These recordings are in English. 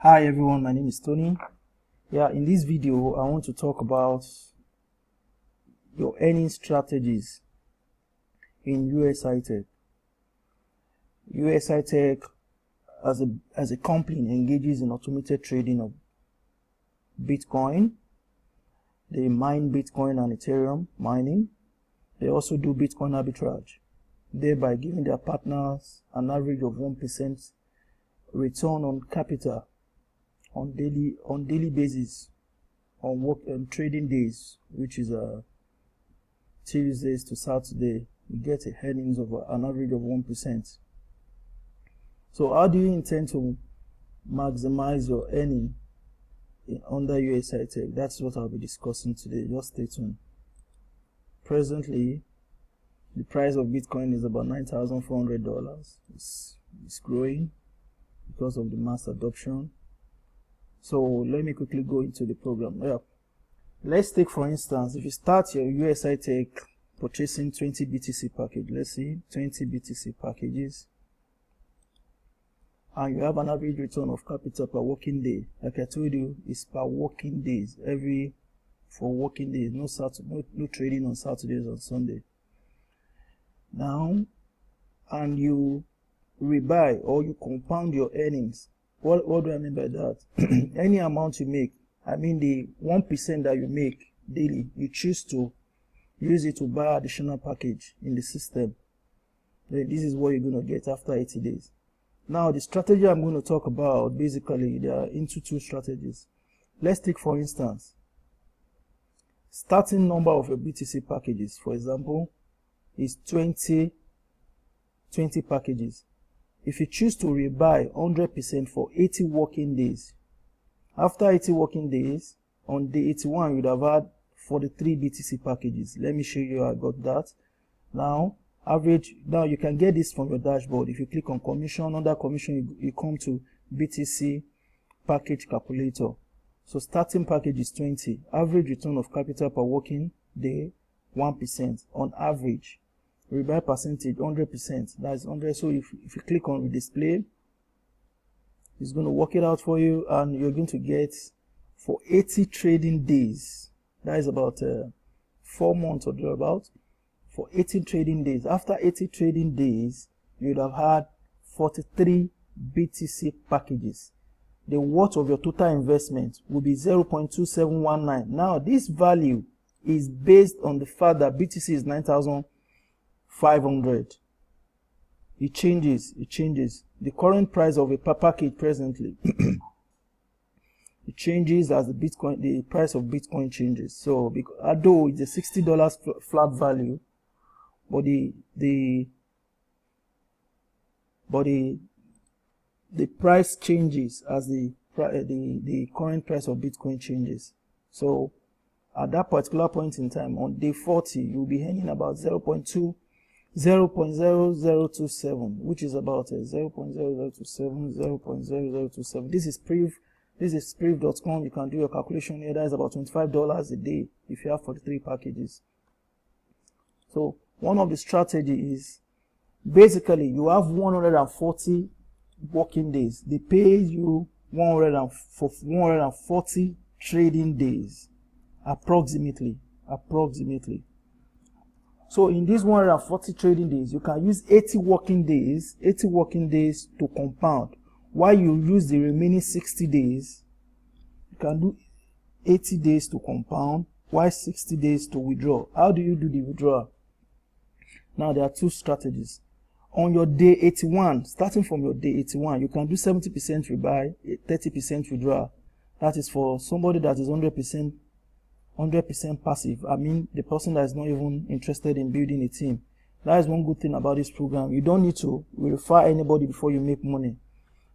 Hi everyone, my name is Tony. In this video I want to talk about your earning strategies in USI Tech. USI Tech as a company engages in automated trading of Bitcoin. They mine Bitcoin and Ethereum mining. They also do Bitcoin arbitrage, thereby giving their partners an average of 1% return on capital on daily basis on trading days, which is Tuesdays to Saturday. You get a earnings of an average of 1%. So how do you intend to maximize your earning under USI Tech? That's what I'll be discussing today. Just stay tuned. Presently, the price of Bitcoin is about $9,400. It's growing because of the mass adoption. So let me quickly go into the program. Let's take, for instance, if you start your USI Tech purchasing 20 BTC package, let's see 20 BTC packages, and you have an average return of capital per working day. Like I told you, it's per working days, for working days, no trading on Saturdays and Sunday. Now, and you rebuy or you compound your earnings. What do I mean by that? Any amount you make, I mean the 1% that you make daily, you choose to use it to buy additional package in the system. Then this is what you're going to get after 80 days. Now the strategy I'm going to talk about, basically there are into two strategies. Let's take, for instance, starting number of your BTC packages, for example, is 20 packages. If you choose to rebuy 100% for 80 working days, after 80 working days, on day 81, you'd have had 43 BTC packages. Let me show you how I got that. Now you can get this from your dashboard. If you click on commission, under commission, you come to BTC package calculator. So starting package is 20. Average return of capital per working day, 1% on average. Rebuy percentage 100%, that's 100. So if you click on display, it's going to work it out for you, and you're going to get for 80 trading days, that is about 4 months or thereabout. For 80 trading days, after 80 trading days, you'd have had 43 BTC packages. The worth of your total investment will be 0.2719. Now this value is based on the fact that BTC is 9,500. It changes. The current price of a package presently it changes as the price of Bitcoin changes. So although it's a $60 flat value, but the price changes as the current price of Bitcoin changes. So at that particular point in time, on day 40, you'll be earning about 0.0027, which is about 0.0027. This is priv.com. You can do your calculation here. That is about $25 a day if you have 43 packages. So one of the strategies is basically you have 140 working days. They pay you 140 trading days, approximately. So in these 140 trading days, you can use 80 working days to compound. While you use the remaining 60 days, you can do 80 days to compound, while 60 days to withdraw. How do you do the withdrawal? Now there are two strategies. On your day 81, starting from your day 81, you can do 70% rebuy, 30% withdrawal. That is for somebody that is 100% passive. I mean, the person that is not even interested in building a team. That is one good thing about this program. You don't need to verify anybody before you make money.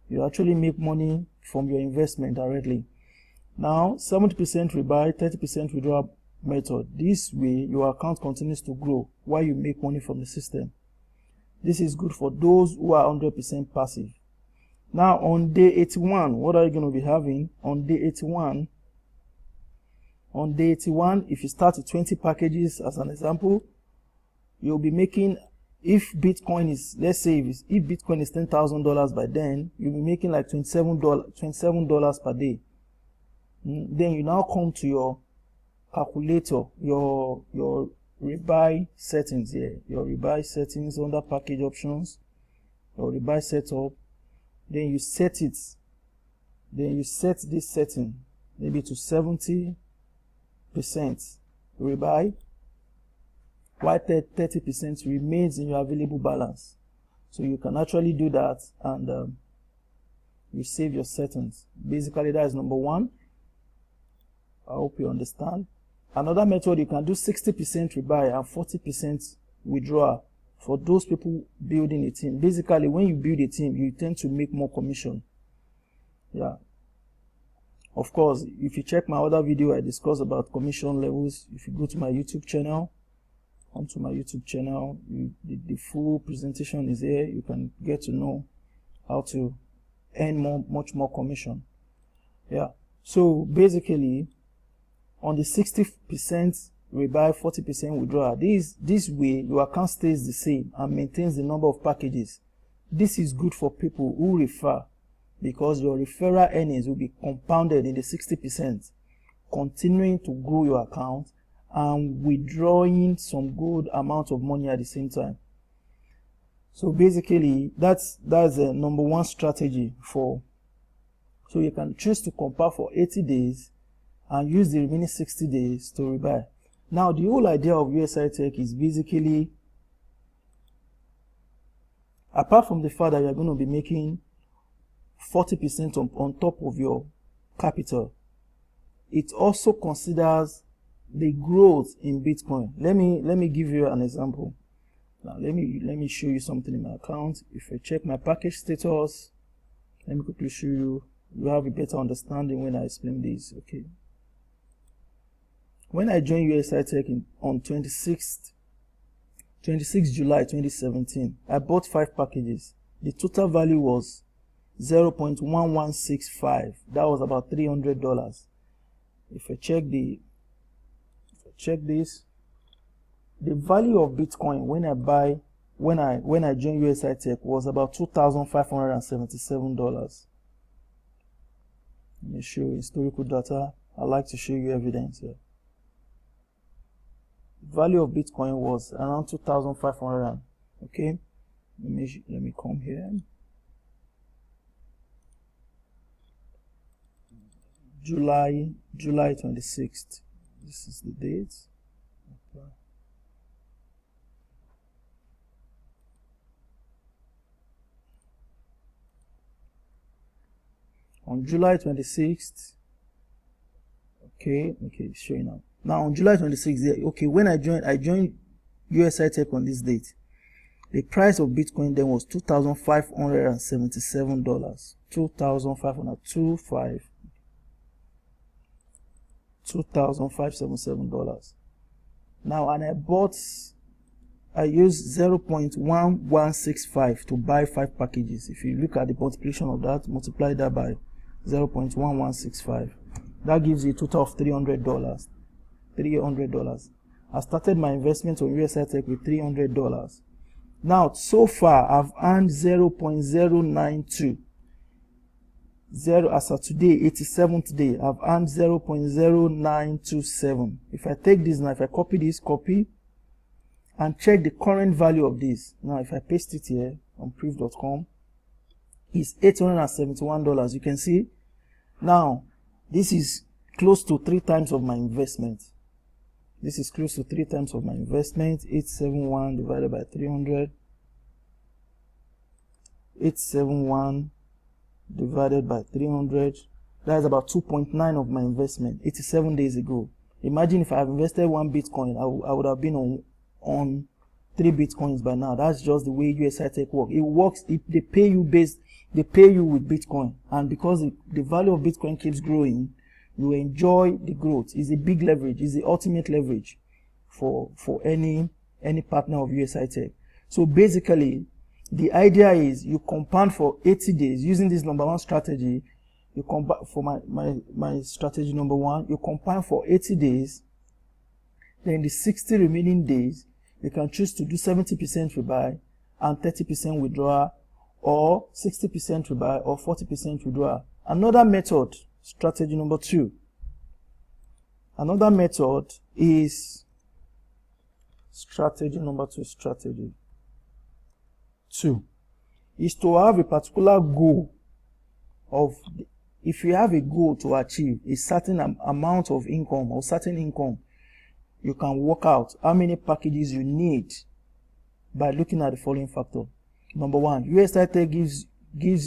You actually make money from your investment directly. Now, 70% rebuy, 30% withdrawal method. This way, your account continues to grow while you make money from the system. This is good for those who are 100% passive. Now, on day 81, what are you going to be having? On day 81, if you start with 20 packages as an example, you'll be making if Bitcoin is, let's say if Bitcoin is $10,000 by then, you'll be making like $27 per day. Then you now come to your calculator, your rebuy settings here, your rebuy settings under package options, your rebuy setup. Then you set it. Then you set this setting maybe to 70% rebuy, while 30% remains in your available balance. So you can actually do that, and you save your settings. Basically, that is number one. I hope you understand. Another method, you can do 60% rebuy and 40% withdrawal for those people building a team. Basically, when you build a team, you tend to make more commission. Yeah. Of course, if you check my other video, I discuss about commission levels. If you go to my YouTube channel, onto my YouTube channel, the full presentation is here. You can get to know how to earn much more commission. Yeah. So basically, on the 60% rebuy, 40% withdrawal, this way your account stays the same and maintains the number of packages. This is good for people who refer, because your referral earnings will be compounded in the 60%, continuing to grow your account and withdrawing some good amount of money at the same time. So basically, that's the number one strategy for. So you can choose to compound for 80 days and use the remaining 60 days to rebuy. Now, the whole idea of USI Tech is basically, apart from the fact that you're going to be making 40% on top of your capital, it also considers the growth in Bitcoin. Let me give you an example. Now, let me show you something in my account. If I check my package status, let me quickly show you. You have a better understanding when I explain this. Okay. When I joined USI Tech on 26 July 2017, I bought 5 packages. The total value was 0.1165. That was about $300. If I check this, the value of Bitcoin when I joined USI Tech was about $2,577. Let me show you historical data. I like to show you evidence here. Value of Bitcoin was around 2,500. Okay, let me come here. July 26th. This is the date. Okay. On July 26th. Okay, it's showing up. Now on July 26th, okay, when I joined USI Tech on this date, the price of Bitcoin then was $2,577. $2,577. Now, and I used 0.1165 to buy 5 packages. If you look at the multiplication of that, multiply that by 0.1165. That gives you a total of $300. I started my investment on USI Tech with $300. Now, so far, I've earned 0.092. As of today, 87th day, I've earned 0.0927. If I take this now, if I copy this, and check the current value of this. Now, if I paste it here on proof.com, it's $871. You can see. Now, this is close to 3 times of my investment. 871 divided by 300. 871 divided by 300. That is about 2.9 of my investment 87 days ago. Imagine if I have invested 1 Bitcoin, I would have been on 3 Bitcoins by now. That's just the way USI Tech works. It works. They pay you with Bitcoin, and because the value of Bitcoin keeps growing, you enjoy the growth. It's a big leverage. It's the ultimate leverage for any partner of USI Tech. So basically, the idea is you compound for 80 days using this number 1 strategy. You compound for my strategy number 1. You compound for 80 days. Then the 60 remaining days, You can choose to do 70% rebuy and 30% withdrawal, or 60% rebuy or 40% withdrawal. Another method, strategy number 2. Another method is strategy number 2. Strategy 2 is to have a particular goal of, if you have a goal to achieve a certain amount of income or certain income, you can work out how many packages you need by looking at the following factor. Number 1, USI Tech gives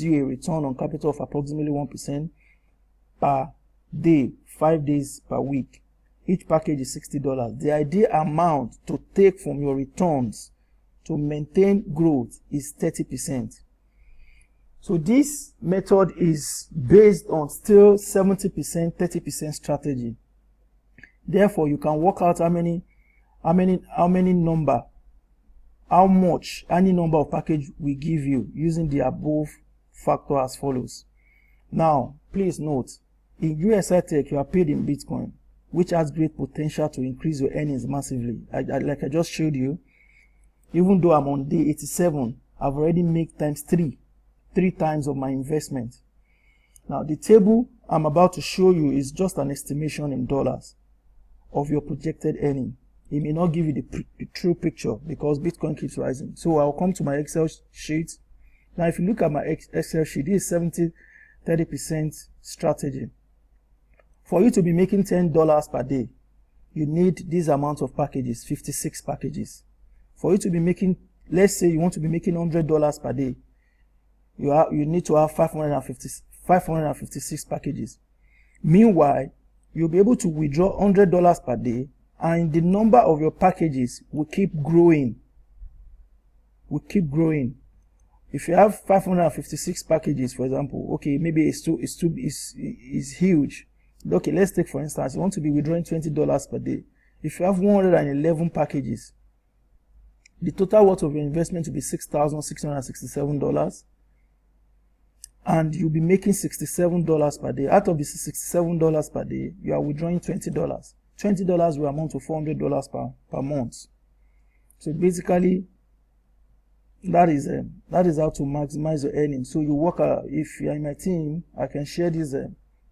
you a return on capital of approximately 1% per day, 5 days per week. Each package is $60. The ideal amount to take from your returns to maintain growth is 30%. So this method is based on still 70%, 30% strategy. Therefore, you can work out how much any number of package we give you using the above factor as follows. Now, please note, in USI Tech, you are paid in Bitcoin, which has great potential to increase your earnings massively. Like I just showed you, even though I'm on day 87, I've already made times 3 times of my investment. Now, the table I'm about to show you is just an estimation in dollars of your projected earning. It may not give you the true picture because Bitcoin keeps rising. So I'll come to my Excel sheet. Now, if you look at my Excel sheet, this is 70-30% strategy. For you to be making $10 per day, you need this amount of packages, 56 packages. For you to be making, let's say you want to be making $100 per day, you need to have 556 packages. Meanwhile, you'll be able to withdraw $100 per day, and the number of your packages will keep growing. If you have 556 packages, for example, okay, maybe it's huge. Okay, let's take for instance, you want to be withdrawing $20 per day. If you have 111 packages, the total worth of your investment will be $6,667, and you'll be making $67 per day. Out of the $67 per day, you are withdrawing $20. $20 will amount to $400 per month. So basically, that is how to maximize your earnings. So you work, if you are in my team, I can share this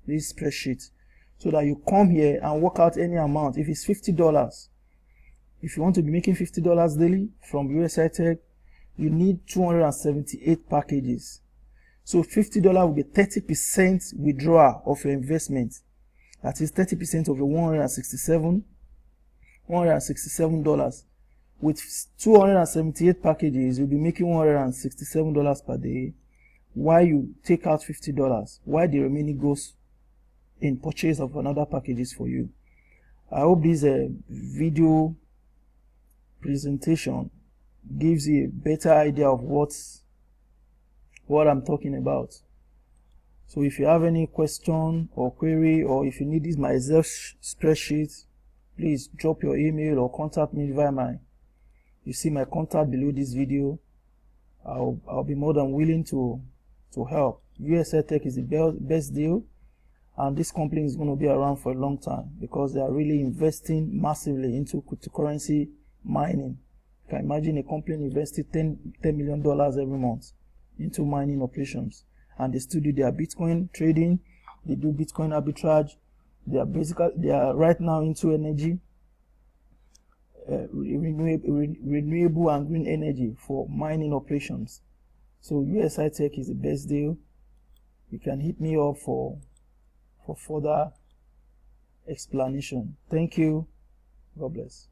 spreadsheet so that you come here and work out any amount. If it's $50, if you want to be making $50 daily from USI Tech, you need 278 packages. So $50 will be 30% withdrawal of your investment. That is 30% of your $167. With 278 packages, you'll be making $167 per day, while you take out $50, while the remaining goes in purchase of another packages for you. I hope this video presentation gives you a better idea of what I'm talking about. So if you have any question or query, or if you need this my Excel spreadsheet, please drop your email or contact me via you see my contact below this video. I'll be more than willing to help. USI Tech is the best deal, and this company is going to be around for a long time because they are really investing massively into cryptocurrency mining. You can imagine a company investing $10 million every month into mining operations, and they still do their Bitcoin trading. They do Bitcoin arbitrage. They are right now into energy, renewable and green energy for mining operations. So USI Tech is the best deal. You can hit me up for further explanation. Thank you. God bless.